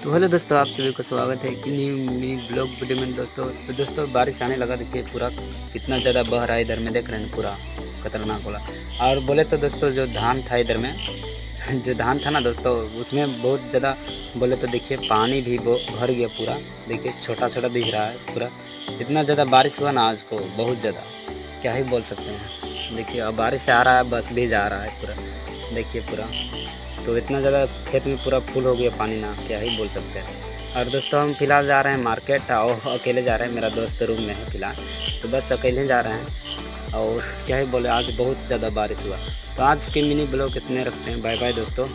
तो हेलो दोस्तों, आप सभी को स्वागत है कि न्यू ब्लॉग वीडियो में। दोस्तों बारिश आने लगा। देखिए पूरा कितना ज़्यादा बह रहा है इधर में, देख रहे हैं पूरा खतरनाक वाला। और बोले तो दोस्तों जो धान था इधर में जो धान था ना दोस्तों, उसमें बहुत ज़्यादा बोले तो देखिए पानी भी भर गया पूरा। देखिए छोटा छोटा दिख रहा है पूरा। इतना ज़्यादा बारिश हुआ ना आज को, बहुत ज़्यादा, क्या ही बोल सकते हैं। देखिए अब बारिश से आ रहा है, बस भी जा रहा है पूरा। देखिए पूरा तो इतना ज़्यादा खेत में पूरा फुल हो गया पानी ना, क्या ही बोल सकते हैं। और दोस्तों हम फ़िलहाल जा रहे हैं मार्केट, और अकेले जा रहे हैं। मेरा दोस्त रूम में है फ़िलहाल, तो बस अकेले जा रहे हैं। और क्या ही बोले, आज बहुत ज़्यादा बारिश हुआ। तो आज के मिनी ब्लॉग इतने रखते हैं। बाय बाय दोस्तों।